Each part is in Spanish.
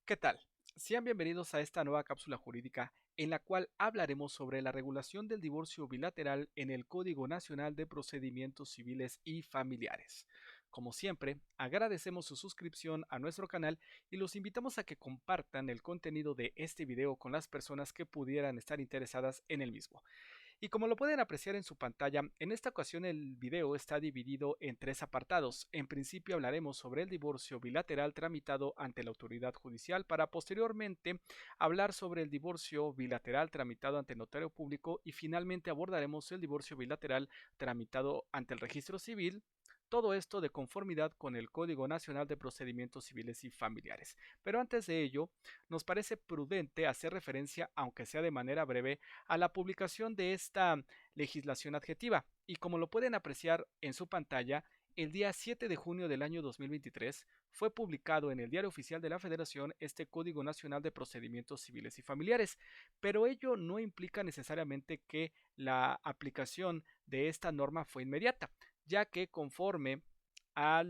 ¿Qué tal? Sean bienvenidos a esta nueva cápsula jurídica en la cual hablaremos sobre la regulación del divorcio bilateral en el Código Nacional de Procedimientos Civiles y Familiares. Como siempre, agradecemos su suscripción a nuestro canal y los invitamos a que compartan el contenido de este video con las personas que pudieran estar interesadas en el mismo. Y como lo pueden apreciar en su pantalla, en esta ocasión el video está dividido en tres apartados. En principio hablaremos sobre el divorcio bilateral tramitado ante la autoridad judicial para posteriormente hablar sobre el divorcio bilateral tramitado ante notario público y finalmente abordaremos el divorcio bilateral tramitado ante el registro civil. Todo esto de conformidad con el Código Nacional de Procedimientos Civiles y Familiares. Pero antes de ello, nos parece prudente hacer referencia, aunque sea de manera breve, a la publicación de esta legislación adjetiva. Y como lo pueden apreciar en su pantalla, el día 7 de junio del año 2023 fue publicado en el Diario Oficial de la Federación este Código Nacional de Procedimientos Civiles y Familiares, pero ello no implica necesariamente que la aplicación de esta norma fue inmediata, ya que conforme a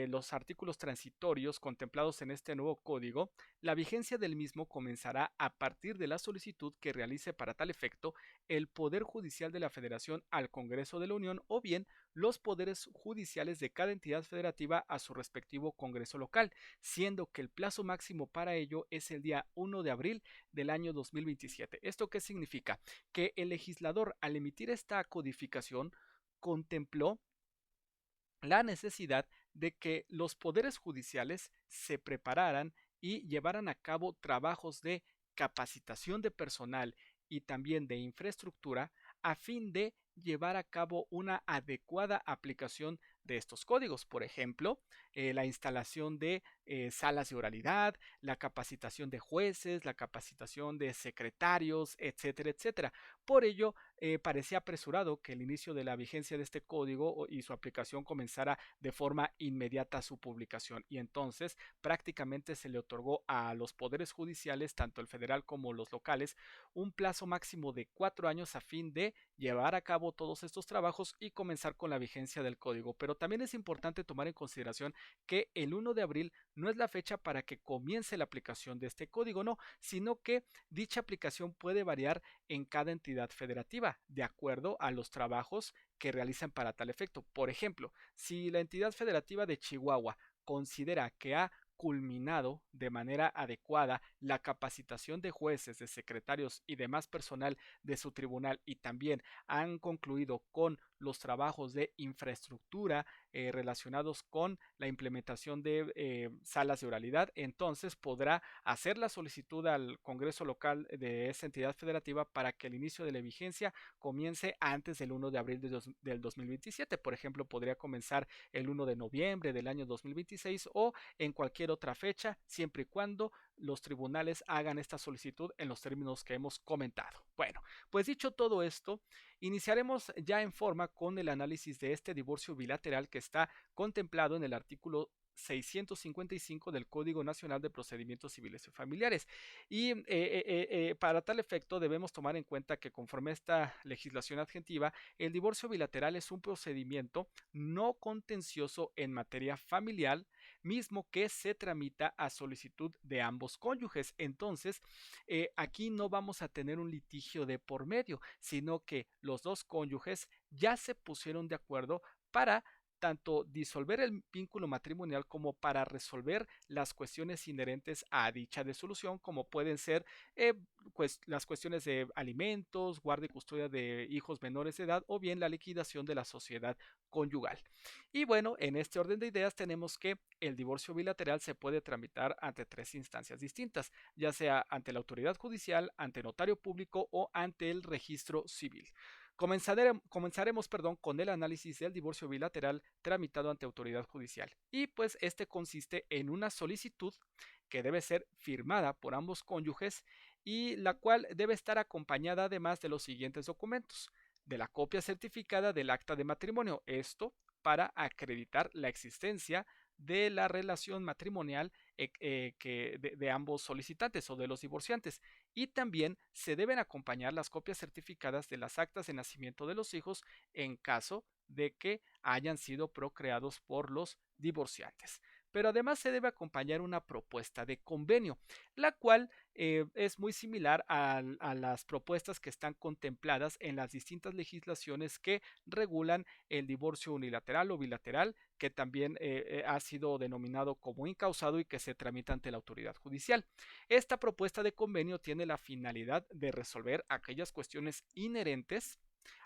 los artículos transitorios contemplados en este nuevo código, la vigencia del mismo comenzará a partir de la solicitud que realice para tal efecto el Poder Judicial de la Federación al Congreso de la Unión o bien los poderes judiciales de cada entidad federativa a su respectivo Congreso local, siendo que el plazo máximo para ello es el día 1 de abril del año 2027. ¿Esto qué significa? Que el legislador al emitir esta codificación contempló la necesidad de que los poderes judiciales se prepararan y llevaran a cabo trabajos de capacitación de personal y también de infraestructura a fin de llevar a cabo una adecuada aplicación de estos códigos. Por ejemplo, la instalación de salas de oralidad, la capacitación de jueces, la capacitación de secretarios, etcétera, etcétera. Por ello, parecía apresurado que el inicio de la vigencia de este código y su aplicación comenzara de forma inmediata a su publicación. Y entonces prácticamente se le otorgó a los poderes judiciales, tanto el federal como los locales, un plazo máximo de 4 años a fin de llevar a cabo todos estos trabajos y comenzar con la vigencia del código. Pero también es importante tomar en consideración que el 1 de abril no es la fecha para que comience la aplicación de este código, no, sino que dicha aplicación puede variar en cada entidad federativa, de acuerdo a los trabajos que realizan para tal efecto. Por ejemplo, si la entidad federativa de Chihuahua considera que ha culminado de manera adecuada la capacitación de jueces, de secretarios y demás personal de su tribunal y también han concluido con los trabajos de infraestructura relacionados con la implementación de salas de oralidad, entonces podrá hacer la solicitud al Congreso local de esa entidad federativa para que el inicio de la vigencia comience antes del 1 de abril del 2027. Por ejemplo, podría comenzar el 1 de noviembre del año 2026 o en cualquier otra fecha, siempre y cuando los tribunales hagan esta solicitud en los términos que hemos comentado. Bueno, pues dicho todo esto, iniciaremos ya en forma con el análisis de este divorcio bilateral que está contemplado en el artículo 655 del Código Nacional de Procedimientos Civiles y Familiares. Y para tal efecto debemos tomar en cuenta que conforme a esta legislación adjetiva, el divorcio bilateral es un procedimiento no contencioso en materia familiar, mismo que se tramita a solicitud de ambos cónyuges. Entonces, aquí no vamos a tener un litigio de por medio, sino que los dos cónyuges ya se pusieron de acuerdo para tanto disolver el vínculo matrimonial como para resolver las cuestiones inherentes a dicha disolución, como pueden ser pues, las cuestiones de alimentos, guarda y custodia de hijos menores de edad o bien la liquidación de la sociedad conyugal. Y bueno, en este orden de ideas tenemos que el divorcio bilateral se puede tramitar ante tres instancias distintas, ya sea ante la autoridad judicial, ante notario público o ante el registro civil. Comenzaremos con el análisis del divorcio bilateral tramitado ante autoridad judicial. Y pues este consiste en una solicitud que debe ser firmada por ambos cónyuges y la cual debe estar acompañada además de los siguientes documentos: de la copia certificada del acta de matrimonio, esto para acreditar la existencia de la relación matrimonial de ambos solicitantes o de los divorciantes, y también se deben acompañar las copias certificadas de las actas de nacimiento de los hijos en caso de que hayan sido procreados por los divorciantes. pero además se debe acompañar una propuesta de convenio, la cual es muy similar a las propuestas que están contempladas en las distintas legislaciones que regulan el divorcio unilateral o bilateral, que también ha sido denominado como incausado y que se tramita ante la autoridad judicial. Esta propuesta de convenio tiene la finalidad de resolver aquellas cuestiones inherentes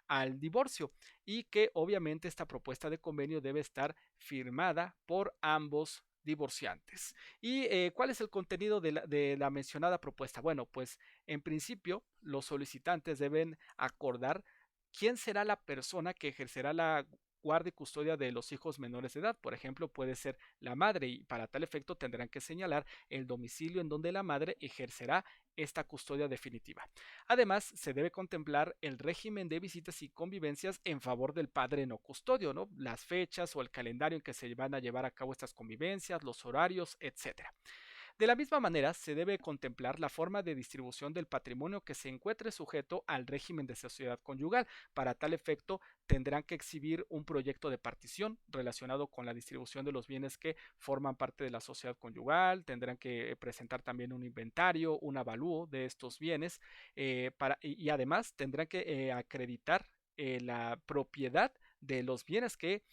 al divorcio y que obviamente esta propuesta de convenio debe estar firmada por ambos divorciantes. ¿Y cuál es el contenido de la mencionada propuesta? Bueno, pues en principio los solicitantes deben acordar quién será la persona que ejercerá la guardia y custodia de los hijos menores de edad. Por ejemplo, puede ser la madre y para tal efecto tendrán que señalar el domicilio en donde la madre ejercerá esta custodia definitiva. Además, se debe contemplar el régimen de visitas y convivencias en favor del padre no custodio, ¿no? Las fechas o el calendario en que se van a llevar a cabo estas convivencias, los horarios, etcétera. De la misma manera, se debe contemplar la forma de distribución del patrimonio que se encuentre sujeto al régimen de sociedad conyugal. Para tal efecto, tendrán que exhibir un proyecto de partición relacionado con la distribución de los bienes que forman parte de la sociedad conyugal, tendrán que presentar también un inventario, un avalúo de estos bienes y además tendrán que acreditar la propiedad de los bienes que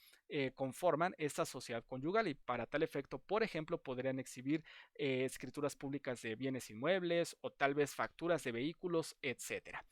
conforman esta sociedad conyugal y para tal efecto, por ejemplo, podrían exhibir escrituras públicas de bienes inmuebles o tal vez facturas de vehículos, etcétera.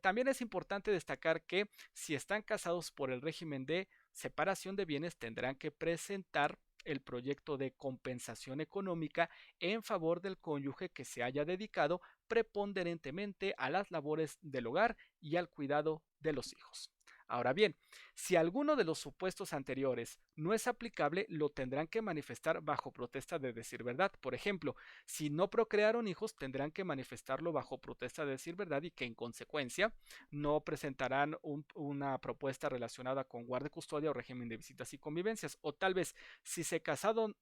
También es importante destacar que si están casados por el régimen de separación de bienes, tendrán que presentar el proyecto de compensación económica en favor del cónyuge que se haya dedicado preponderentemente a las labores del hogar y al cuidado de los hijos. Ahora bien, si alguno de los supuestos anteriores no es aplicable, lo tendrán que manifestar bajo protesta de decir verdad. Por ejemplo, si no procrearon hijos, tendrán que manifestarlo bajo protesta de decir verdad y que en consecuencia no presentarán una propuesta relacionada con guardia, custodia o régimen de visitas y convivencias. O tal vez si se casaron,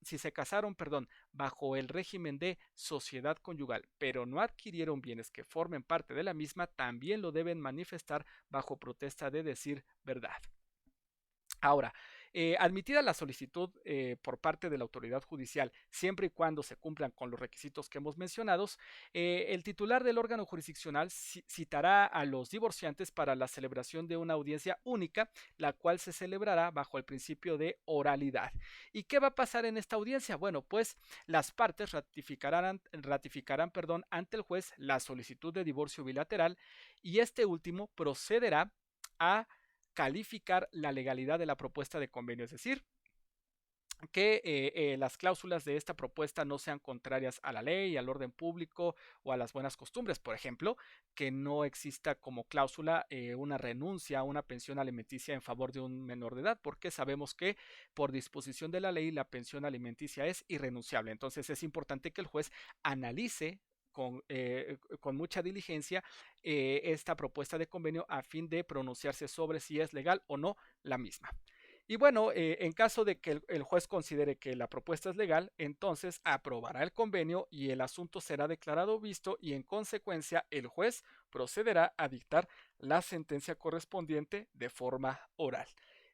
perdón, bajo el régimen de sociedad conyugal, pero no adquirieron bienes que formen parte de la misma, también lo deben manifestar bajo protesta de decir verdad. Ahora, admitida la solicitud por parte de la autoridad judicial, siempre y cuando se cumplan con los requisitos que hemos mencionado, el titular del órgano jurisdiccional citará a los divorciantes para la celebración de una audiencia única, la cual se celebrará bajo el principio de oralidad. ¿Y qué va a pasar en esta audiencia? Bueno, pues las partes ratificarán ante el juez la solicitud de divorcio bilateral y este último procederá a calificar la legalidad de la propuesta de convenio, es decir, que las cláusulas de esta propuesta no sean contrarias a la ley, al orden público o a las buenas costumbres. Por ejemplo, que no exista como cláusula una renuncia a una pensión alimenticia en favor de un menor de edad, porque sabemos que por disposición de la ley la pensión alimenticia es irrenunciable. Entonces es importante que el juez analice con mucha diligencia esta propuesta de convenio a fin de pronunciarse sobre si es legal o no la misma. Y bueno, en caso de que el juez considere que la propuesta es legal, entonces aprobará el convenio y el asunto será declarado visto y en consecuencia el juez procederá a dictar la sentencia correspondiente de forma oral.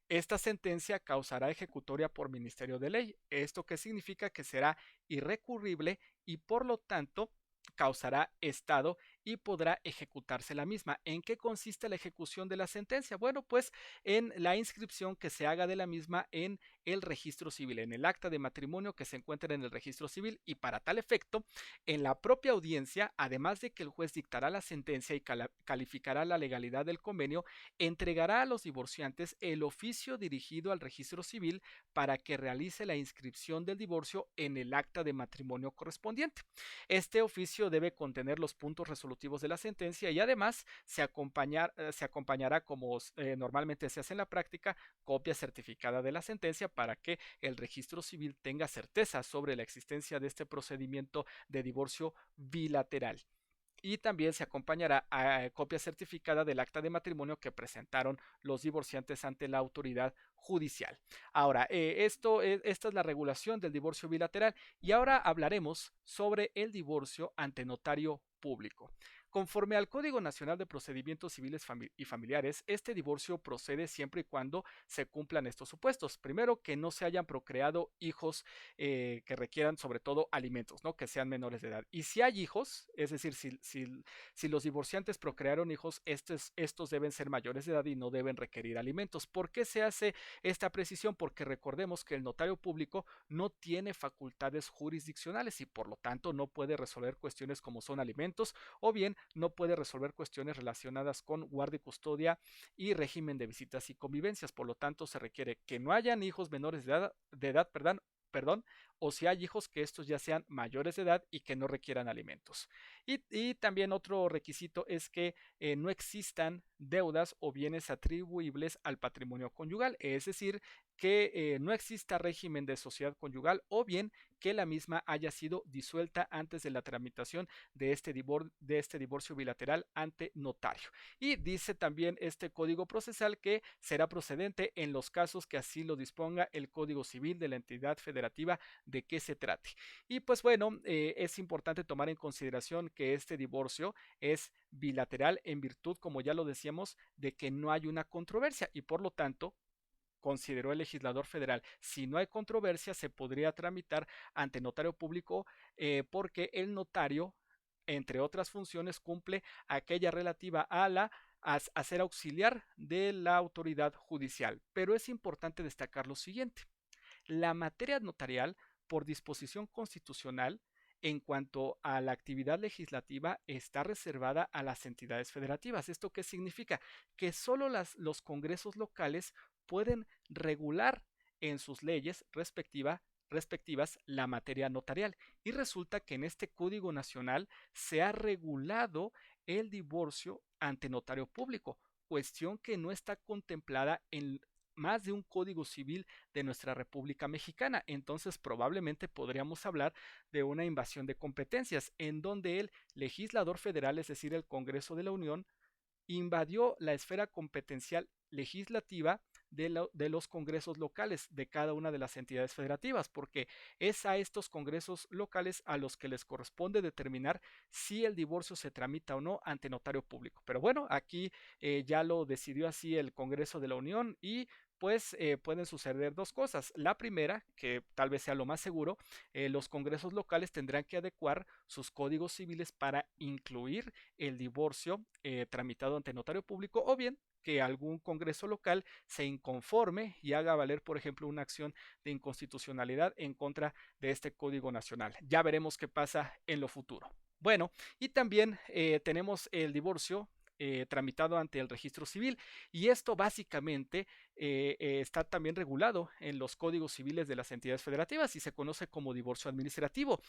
Esta sentencia causará ejecutoria por Ministerio de Ley. ¿Esto qué significa? Que será irrecurrible y por lo tanto causará estado y podrá ejecutarse la misma. ¿En qué consiste la ejecución de la sentencia? Bueno, pues en la inscripción que se haga de la misma en el registro civil, en el acta de matrimonio que se encuentra en el registro civil y para tal efecto, en la propia audiencia, además de que el juez dictará la sentencia y calificará la legalidad del convenio, entregará a los divorciantes el oficio dirigido al registro civil para que realice la inscripción del divorcio en el acta de matrimonio correspondiente. Este oficio debe contener los puntos resolutivos de la sentencia y además se acompañará, como normalmente se hace en la práctica, copia certificada de la sentencia para que el registro civil tenga certeza sobre la existencia de este procedimiento de divorcio bilateral. Y también se acompañará a copia certificada del acta de matrimonio que presentaron los divorciantes ante la autoridad judicial. Ahora, esta es la regulación del divorcio bilateral y ahora hablaremos sobre el divorcio ante notario público. Conforme al Código Nacional de Procedimientos Civiles y Familiares, este divorcio procede siempre y cuando se cumplan estos supuestos. Primero, que no se hayan procreado hijos que requieran sobre todo alimentos, ¿no? Que sean menores de edad. Y si hay hijos, es decir, si los divorciantes procrearon hijos, estos deben ser mayores de edad y no deben requerir alimentos. ¿Por qué se hace esta precisión? Porque recordemos que el notario público no tiene facultades jurisdiccionales y por lo tanto no puede resolver cuestiones como son alimentos o bien no puede resolver cuestiones relacionadas con guardia y custodia y régimen de visitas y convivencias. Por lo tanto, se requiere que no hayan hijos menores de edad, perdón, o si hay hijos que estos ya sean mayores de edad y que no requieran alimentos. Y también otro requisito es que no existan deudas o bienes atribuibles al patrimonio conyugal, es decir, que no exista régimen de sociedad conyugal o bien que la misma haya sido disuelta antes de la tramitación de este divorcio bilateral ante notario. Y dice también este código procesal que será procedente en los casos que así lo disponga el Código Civil de la entidad federativa de que se trate. Y pues bueno, es importante tomar en consideración que este divorcio es bilateral en virtud, como ya lo decíamos, de que no hay una controversia y por lo tanto consideró el legislador federal, si no hay controversia, se podría tramitar ante notario público porque el notario, entre otras funciones, cumple aquella relativa a ser auxiliar de la autoridad judicial. Pero es importante destacar lo siguiente. La materia notarial, por disposición constitucional, en cuanto a la actividad legislativa, está reservada a las entidades federativas. ¿Esto qué significa? Que solo los congresos locales pueden regular en sus leyes respectivas la materia notarial. Y resulta que en este Código Nacional se ha regulado el divorcio ante notario público, cuestión que no está contemplada en más de un código civil de nuestra República Mexicana. Entonces probablemente podríamos hablar de una invasión de competencias en donde el legislador federal, es decir, el Congreso de la Unión, invadió la esfera competencial legislativa de los congresos locales de cada una de las entidades federativas, porque es a estos congresos locales a los que les corresponde determinar si el divorcio se tramita o no ante notario público. Pero bueno, aquí ya lo decidió así el Congreso de la Unión y pues pueden suceder dos cosas. La primera, que tal vez sea lo más seguro, los congresos locales tendrán que adecuar sus códigos civiles para incluir el divorcio tramitado ante notario público o bien que algún congreso local se inconforme y haga valer, por ejemplo, una acción de inconstitucionalidad en contra de este Código Nacional. Ya veremos qué pasa en lo futuro. Bueno, y también tenemos el divorcio tramitado ante el registro civil y esto básicamente está también regulado en los códigos civiles de las entidades federativas y se conoce como divorcio administrativo.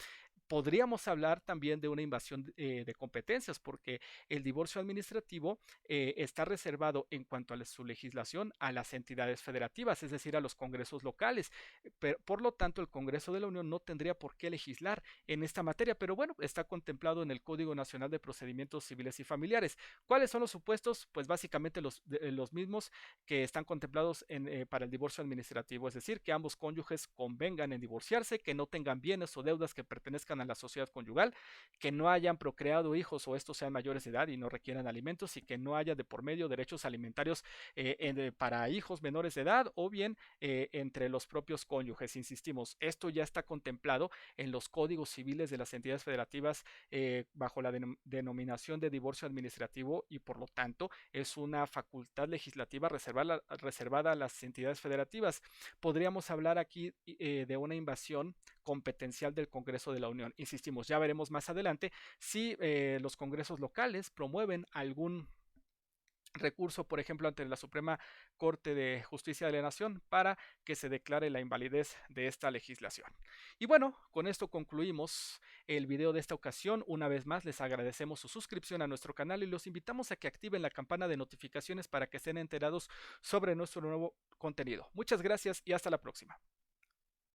Podríamos hablar también de una invasión de competencias porque el divorcio administrativo está reservado en cuanto a su legislación a las entidades federativas, es decir, a los congresos locales. Pero, por lo tanto, el Congreso de la Unión no tendría por qué legislar en esta materia, pero bueno, está contemplado en el Código Nacional de Procedimientos Civiles y Familiares. ¿Cuáles son los supuestos? Pues básicamente los mismos que están contemplados para el divorcio administrativo, es decir, que ambos cónyuges convengan en divorciarse, que no tengan bienes o deudas que pertenezcan a la sociedad conyugal, que no hayan procreado hijos o estos sean mayores de edad y no requieran alimentos y que no haya de por medio derechos alimentarios para hijos menores de edad o bien entre los propios cónyuges. Insistimos, esto ya está contemplado en los códigos civiles de las entidades federativas bajo la denominación de divorcio administrativo y por lo tanto es una facultad legislativa reservada a las entidades federativas. Podríamos hablar aquí de una invasión competencial del Congreso de la Unión. Insistimos, ya veremos más adelante si los congresos locales promueven algún recurso, por ejemplo, ante la Suprema Corte de Justicia de la Nación para que se declare la invalidez de esta legislación. Y bueno, con esto concluimos el video de esta ocasión. Una vez más, les agradecemos su suscripción a nuestro canal y los invitamos a que activen la campana de notificaciones para que estén enterados sobre nuestro nuevo contenido. Muchas gracias y hasta la próxima.